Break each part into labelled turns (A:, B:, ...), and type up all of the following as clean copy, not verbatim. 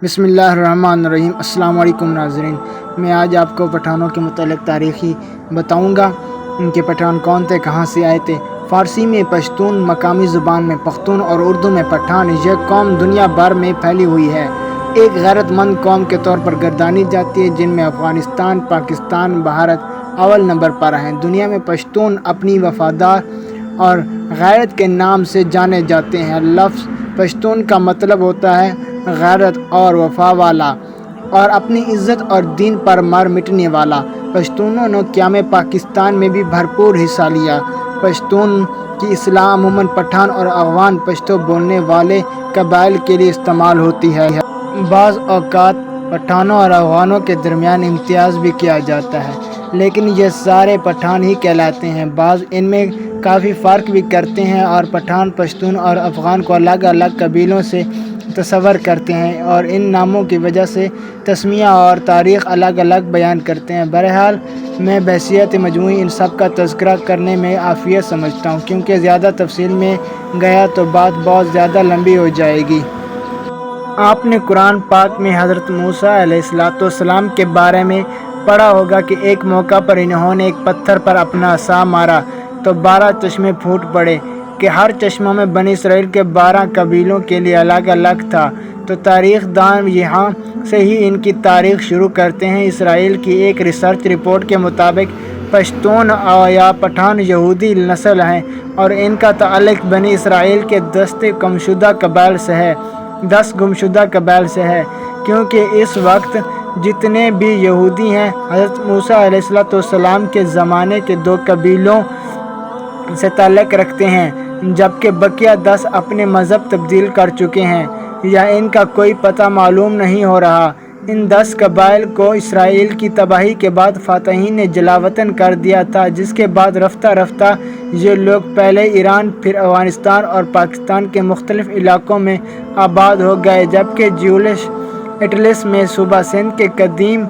A: بسم اللہ الرحمن الرحیم۔ السلام علیکم ناظرین، میں آج آپ کو پٹھانوں کے متعلق تاریخی بتاؤں گا۔ ان کے پٹھان کون تھے، کہاں سے آئے تھے۔ فارسی میں پشتون، مقامی زبان میں پختون اور اردو میں پٹھان، یہ قوم دنیا بھر میں پھیلی ہوئی ہے۔ ایک غیرت مند قوم کے طور پر گردانی جاتی ہے، جن میں افغانستان، پاکستان، بھارت اول نمبر پر ہیں۔ دنیا میں پشتون اپنی وفادار اور غیرت کے نام سے جانے جاتے ہیں۔ لفظ پشتون کا مطلب ہوتا ہے غیرت اور وفا والا، اور اپنی عزت اور دین پر مر مٹنے والا۔ پشتونوں نے قیام پاکستان میں بھی بھرپور حصہ لیا۔ پشتون کی اصطلاح عموماً پٹھان اور افغان پشتو بولنے والے قبائل کے لیے استعمال ہوتی ہے۔ بعض اوقات پٹھانوں اور افغانوں کے درمیان امتیاز بھی کیا جاتا ہے، لیکن یہ سارے پٹھان ہی کہلاتے ہیں۔ بعض ان میں کافی فرق بھی کرتے ہیں، اور پٹھان پشتون اور افغان کو الگ الگ قبیلوں سے تصور کرتے ہیں اور ان ناموں کی وجہ سے تسمیہ اور تاریخ الگ الگ بیان کرتے ہیں۔ بہرحال میں بحیثیت مجموعی ان سب کا تذکرہ کرنے میں عافیت سمجھتا ہوں، کیونکہ زیادہ تفصیل میں گیا تو بات بہت زیادہ لمبی ہو جائے گی۔ آپ نے قرآن پاک میں حضرت موسیٰ علیہ السلام کے بارے میں پڑھا ہوگا کہ ایک موقع پر انہوں نے ایک پتھر پر اپنا عصا مارا تو 12 چشمے پھوٹ پڑے، کہ ہر چشمہ میں بنی اسرائیل کے 12 قبیلوں کے لیے الگ الگ تھا۔ تو تاریخ دان یہاں سے ہی ان کی تاریخ شروع کرتے ہیں۔ اسرائیل کی ایک ریسرچ رپورٹ کے مطابق پشتون یا پٹھان یہودی نسل ہیں، اور ان کا تعلق بنی اسرائیل کے 10 گمشدہ قبائل سے ہے، کیونکہ اس وقت جتنے بھی یہودی ہیں حضرت موسیٰ علیہ السلام کے زمانے کے 2 قبیلوں سے تعلق رکھتے ہیں، جبکہ بقیہ 10 اپنے مذہب تبدیل کر چکے ہیں یا ان کا کوئی پتہ معلوم نہیں ہو رہا۔ ان 10 قبائل کو اسرائیل کی تباہی کے بعد فاتحین نے جلا وطن کر دیا تھا، جس کے بعد رفتہ رفتہ یہ لوگ پہلے ایران، پھر افغانستان اور پاکستان کے مختلف علاقوں میں آباد ہو گئے، جبکہ جیولس اٹلس میں صوبہ سندھ کے قدیم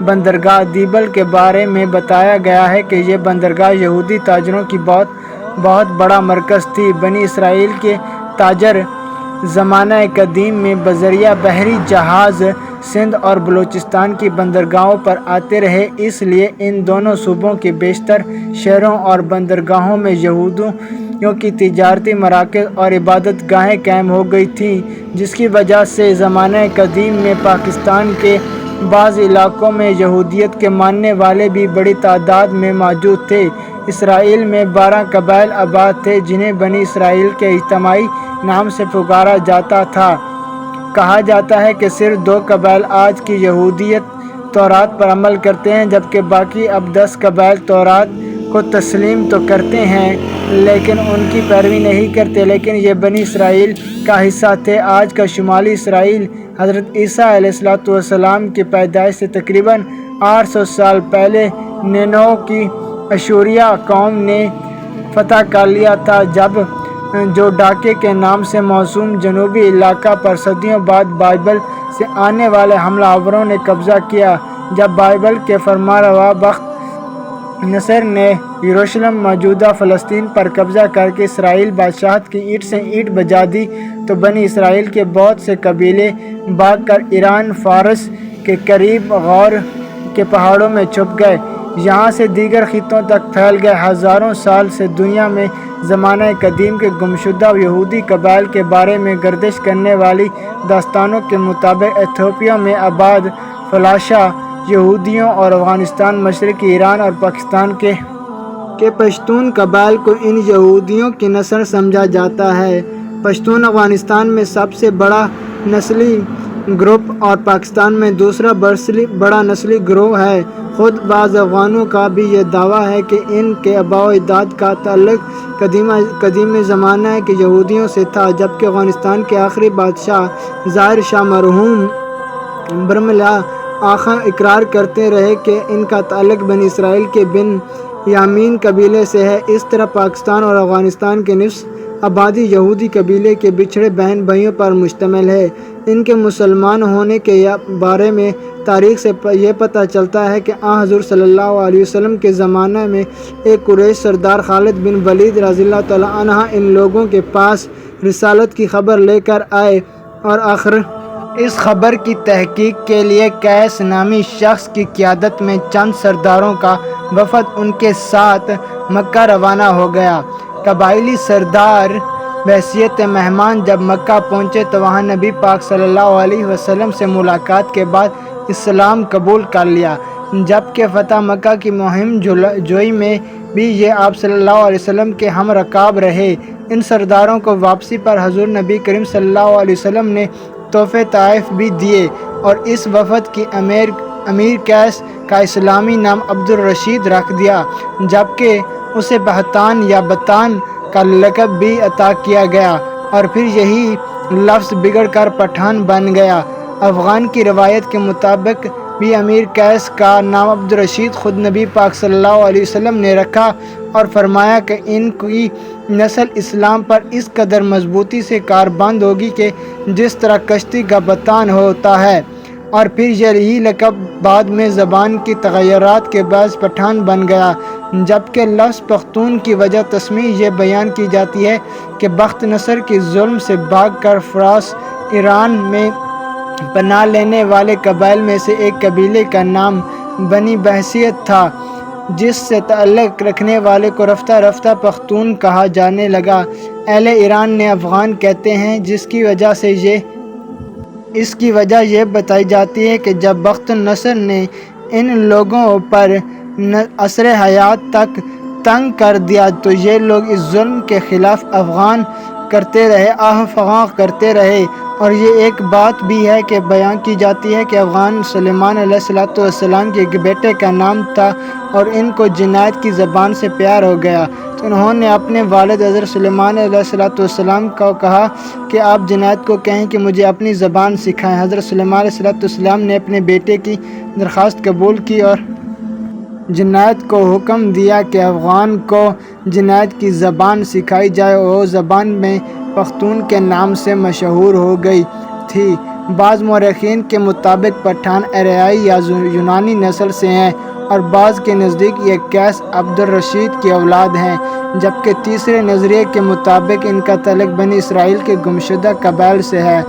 A: بندرگاہ دیبل کے بارے میں بتایا گیا ہے کہ یہ بندرگاہ یہودی تاجروں کی بہت بڑا مرکز تھی۔ بنی اسرائیل کے تاجر زمانہ قدیم میں بذریعہ بحری جہاز سندھ اور بلوچستان کی بندرگاہوں پر آتے رہے، اس لیے ان دونوں صوبوں کے بیشتر شہروں اور بندرگاہوں میں یہودیوں کی تجارتی مراکز اور عبادت گاہیں قائم ہو گئی تھیں، جس کی وجہ سے زمانہ قدیم میں پاکستان کے بعض علاقوں میں یہودیت کے ماننے والے بھی بڑی تعداد میں موجود تھے۔ اسرائیل میں 12 قبائل آباد تھے، جنہیں بنی اسرائیل کے اجتماعی نام سے پکارا جاتا تھا۔ کہا جاتا ہے کہ صرف 2 قبائل آج کی یہودیت تورات پر عمل کرتے ہیں، جبکہ باقی اب 10 قبائل تورات کو تسلیم تو کرتے ہیں لیکن ان کی پیروی نہیں کرتے، لیکن یہ بنی اسرائیل کا حصہ تھے۔ آج کا شمالی اسرائیل حضرت عیسیٰ علیہ السلام کی پیدائش سے تقریباً 800 سال پہلے نینوے کی اشوریہ قوم نے فتح کر لیا تھا، جو ڈاکے کے نام سے موسوم جنوبی علاقہ پر صدیوں بعد بابل سے آنے والے حملہ آوروں نے قبضہ کیا۔ جب بابل کے فرمانروا بخت نصر نے یروشلم موجودہ فلسطین پر قبضہ کر کے اسرائیل بادشاہت کی اینٹ سے اینٹ بجا دی، تو بنی اسرائیل کے بہت سے قبیلے بھاگ کر ایران، فارس کے قریب غور کے پہاڑوں میں چھپ گئے، یہاں سے دیگر خطوں تک پھیل گئے۔ ہزاروں سال سے دنیا میں زمانہ قدیم کے گمشدہ یہودی قبائل کے بارے میں گردش کرنے والی داستانوں کے مطابق ایتھوپیا میں آباد فلاشہ یہودیوں اور افغانستان، مشرقی ایران اور پاکستان کے پشتون قبائل کو ان یہودیوں کی نسل سمجھا جاتا ہے۔ پشتون افغانستان میں سب سے بڑا نسلی گروپ اور پاکستان میں دوسرا بڑا نسلی گروہ ہے۔ خود بعض افغانوں کا بھی یہ دعویٰ ہے کہ ان کے آباء و اجداد کا تعلق قدیم زمانہ کے یہودیوں سے تھا، جبکہ افغانستان کے آخری بادشاہ ظاہر شاہ مرحوم برملا آخا اقرار کرتے رہے کہ ان کا تعلق بنی اسرائیل کے بن یامین قبیلے سے ہے۔ اس طرح پاکستان اور افغانستان کے نصف آبادی یہودی قبیلے کے بچھڑے بہن بھائیوں پر مشتمل ہے۔ ان کے مسلمان ہونے کے بارے میں تاریخ سے یہ پتہ چلتا ہے کہ حضور صلی اللہ علیہ وسلم کے زمانے میں ایک قریش سردار خالد بن ولید رضی اللہ تعالیٰ عنہ ان لوگوں کے پاس رسالت کی خبر لے کر آئے اور اس خبر کی تحقیق کے لیے قیس نامی شخص کی قیادت میں چند سرداروں کا وفد ان کے ساتھ مکہ روانہ ہو گیا۔ قبائلی سردار بحیثیت مہمان جب مکہ پہنچے تو وہاں نبی پاک صلی اللہ علیہ وسلم سے ملاقات کے بعد اسلام قبول کر لیا، جبکہ فتح مکہ کی مہم جوئی میں بھی یہ آپ صلی اللہ علیہ وسلم کے ہم رکاب رہے۔ ان سرداروں کو واپسی پر حضور نبی کریم صلی اللہ علیہ وسلم نے تحفے تحائف بھی دیے، اور اس وفد کی امیر قیس کا اسلامی نام عبد الرشید رکھ دیا، جبکہ اسے بہتان یا بطان کا لقب بھی عطا کیا گیا، اور پھر یہی لفظ بگڑ کر پٹھان بن گیا۔ افغان کی روایت کے مطابق بھی امیر قیس کا نام عبد الرشید خود نبی پاک صلی اللہ علیہ وسلم نے رکھا، اور فرمایا کہ ان کی نسل اسلام پر اس قدر مضبوطی سے کاربند ہوگی کہ جس طرح کشتی کا بطان ہوتا ہے، اور پھر یہی لقب بعد میں زبان کی تغیرات کے باعث پٹھان بن گیا۔ جبکہ لفظ پختون کی وجہ تسمیہ یہ بیان کی جاتی ہے کہ بخت نصر کے ظلم سے بھاگ کر فارس ایران میں پناہ لینے والے قبائل میں سے ایک قبیلے کا نام بنی بحیثیت تھا، جس سے تعلق رکھنے والے کو رفتہ رفتہ پختون کہا جانے لگا۔ اہل ایران نے افغان کہتے ہیں، اس کی وجہ یہ بتائی جاتی ہے کہ جب بخت نصر نے ان لوگوں پر عصر حیات تک تنگ کر دیا تو یہ لوگ اس ظلم کے خلاف افغان کرتے رہے، آہ فغاں کرتے رہے۔ اور یہ ایک بات بھی ہے کہ بیان کی جاتی ہے کہ افغان سلیمان علیہ السلام کے ایک بیٹے کا نام تھا، اور ان کو جنید کی زبان سے پیار ہو گیا تو انہوں نے اپنے والد حضرت سلیمان علیہ السلام کو کہا کہ آپ جنید کو کہیں کہ مجھے اپنی زبان سکھائیں۔ حضرت سلیمان علیہ السلام نے اپنے بیٹے کی درخواست قبول کی اور جنید کو حکم دیا کہ افغان کو جنید کی زبان سکھائی جائے، اور وہ زبان میں پختون کے نام سے مشہور ہو گئی تھی۔ بعض مورخین کے مطابق پٹھان آریائی یا یونانی نسل سے ہیں، اور بعض کے نزدیک یہ قیس عبد الرشید کی اولاد ہیں، جبکہ تیسرے نظریے کے مطابق ان کا تعلق بنی اسرائیل کے گمشدہ قبائل سے ہے۔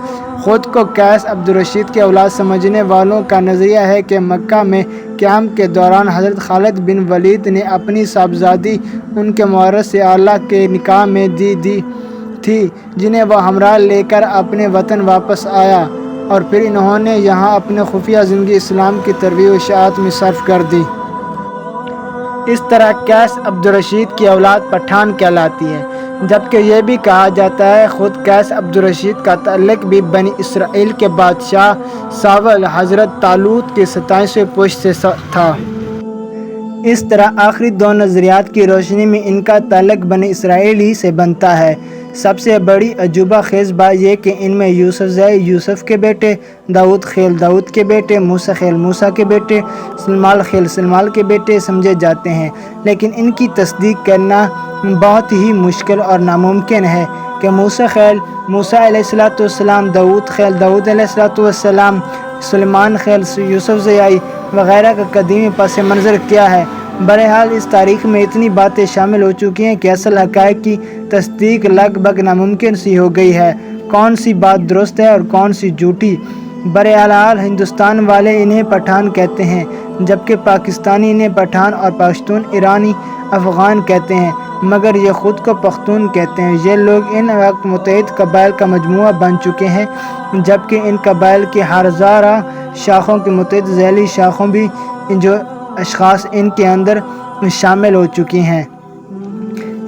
A: خود کو قیس عبد الرشید کی اولاد سمجھنے والوں کا نظریہ ہے کہ مکہ میں قیام کے دوران حضرت خالد بن ولید نے اپنی صاحبزادی ان کے مورث اعلیٰ کے نکاح میں دی تھی، جنہیں وہ ہمراہ لے کر اپنے وطن واپس آیا، اور پھر انہوں نے یہاں اپنے خفیہ زندگی اسلام کی ترویج و اشاعت میں صرف کر دی۔ اس طرح قیس عبد الرشید کی اولاد پٹھان کہلاتی ہے، جبکہ یہ بھی کہا جاتا ہے خود قیس عبد الرشید کا تعلق بھی بنی اسرائیل کے بادشاہ ساول حضرت طالوت کی 27ویں پشت سے تھا۔ اس طرح آخری دو نظریات کی روشنی میں ان کا تعلق بنی اسرائیل ہی سے بنتا ہے۔ سب سے بڑی عجوبہ خیز بات یہ کہ ان میں یوسف زئی یوسف کے بیٹے، داؤد خیل داؤد کے بیٹے، موسیٰ خیل موسیٰ کے بیٹے، سلمال خیل سلمال کے بیٹے سمجھے جاتے ہیں، لیکن ان کی تصدیق کرنا بہت ہی مشکل اور ناممکن ہے کہ موسیٰ خیل موسیٰ علیہ السلام، داؤد خیل داؤد علیہ السلام، سلیمان خیل یوسف زئی وغیرہ کا قدیمی پس منظر کیا ہے۔ بہرحال اس تاریخ میں اتنی باتیں شامل ہو چکی ہیں کہ اصل حقائق کی تصدیق لگ بھگ ناممکن سی ہو گئی ہے۔ کون سی بات درست ہے اور کون سی جھوٹی؟ بہرحال ہندوستان والے انہیں پٹھان کہتے ہیں، جبکہ پاکستانی انہیں پٹھان اور پشتون ایرانی افغان کہتے ہیں، مگر یہ خود کو پختون کہتے ہیں۔ یہ لوگ ان وقت متعدد قبائل کا مجموعہ بن چکے ہیں، جبکہ ان قبائل کی ہزارہ شاخوں کی متعدد ذیلی شاخوں بھی جو اشخاص ان کے اندر شامل ہو چکی ہیں۔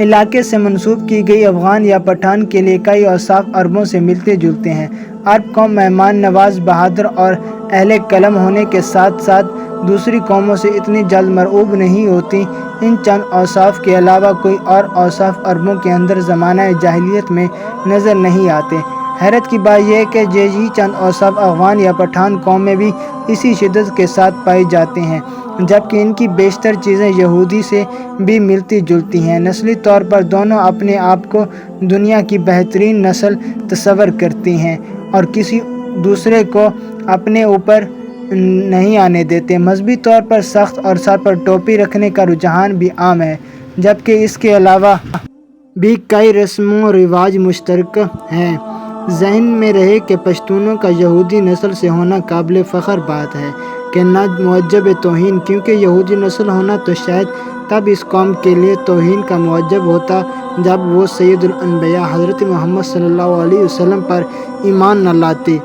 A: علاقے سے منسوب کی گئی افغان یا پٹھان کے لیے کئی اوصاف عربوں سے ملتے جلتے ہیں۔ عرب قوم مہمان نواز، بہادر اور اہل قلم ہونے کے ساتھ ساتھ دوسری قوموں سے اتنی جلد مرعوب نہیں ہوتی۔ ان چند اوصاف کے علاوہ کوئی اور اوصاف عربوں کے اندر زمانہ جاہلیت میں نظر نہیں آتے۔ حیرت کی بات یہ ہے کہ یہی چند اوصاف افغان یا پٹھان قوم میں بھی اسی شدت کے ساتھ پائے جاتے ہیں، جبکہ ان کی بیشتر چیزیں یہودی سے بھی ملتی جلتی ہیں۔ نسلی طور پر دونوں اپنے آپ کو دنیا کی بہترین نسل تصور کرتی ہیں اور کسی دوسرے کو اپنے اوپر نہیں آنے دیتے۔ مذہبی طور پر سخت اور سر پر ٹوپی رکھنے کا رجحان بھی عام ہے، جبکہ اس کے علاوہ بھی کئی رسم و رواج مشترک ہیں۔ ذہن میں رہے کہ پشتونوں کا یہودی نسل سے ہونا قابل فخر بات ہے کہ نہ موجب توہین، کیونکہ یہودی نسل ہونا تو شاید تب اس قوم کے لیے توہین کا موجب ہوتا جب وہ سید الانبیاء حضرت محمد صلی اللہ علیہ وسلم پر ایمان نہ لاتے۔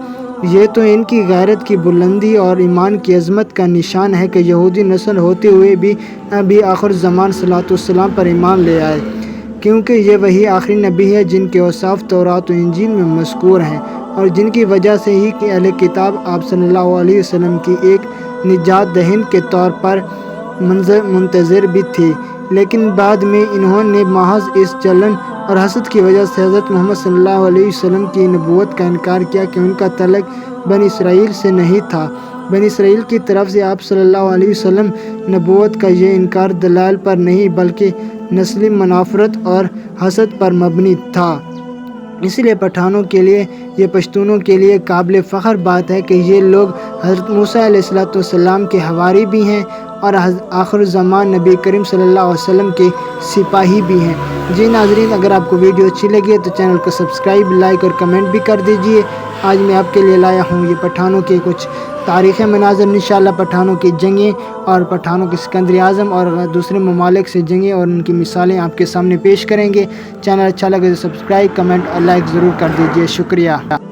A: یہ تو ان کی غیرت کی بلندی اور ایمان کی عظمت کا نشان ہے کہ یہودی نسل ہوتے ہوئے بھی نبی آخر زمان صلی اللہ علیہ وسلم پر ایمان لے آئے، کیونکہ یہ وہی آخری نبی ہے جن کے اوصاف تورات و انجیل میں مذکور ہیں اور جن کی وجہ سے ہی کہ اہل کتاب آپ صلی اللہ علیہ وسلم کی ایک نجات دہند کے طور پر منتظر بھی تھے، لیکن بعد میں انہوں نے محض اس جلن اور حسد کی وجہ سے حضرت محمد صلی اللہ علیہ وسلم کی نبوت کا انکار کیا کہ ان کا تعلق بنی اسرائیل سے نہیں تھا۔ بنی اسرائیل کی طرف سے آپ صلی اللہ علیہ وسلم نبوت کا یہ انکار دلائل پر نہیں بلکہ نسلی منافرت اور حسد پر مبنی تھا۔ اس لیے پٹھانوں کے لیے، یہ پشتونوں کے لیے قابل فخر بات ہے کہ یہ لوگ حضرت موسیٰ علیہ السلام کے حواری بھی ہیں اور آخر زمان نبی کریم صلی اللہ علیہ وسلم کے سپاہی بھی ہیں۔ جی ناظرین، اگر آپ کو ویڈیو اچھی لگی ہے تو چینل کو سبسکرائب، لائک اور کمنٹ بھی کر دیجئے۔ آج میں آپ کے لیے لایا ہوں یہ پٹھانوں کے کچھ تاریخی مناظر، انشاءاللہ پٹھانوں کی جنگیں اور پٹھانوں کے سکندر اعظم اور دوسرے ممالک سے جنگیں اور ان کی مثالیں آپ کے سامنے پیش کریں گے۔ چینل اچھا لگے تو سبسکرائب، کمنٹ اور لائک ضرور کر دیجئے۔ شکریہ۔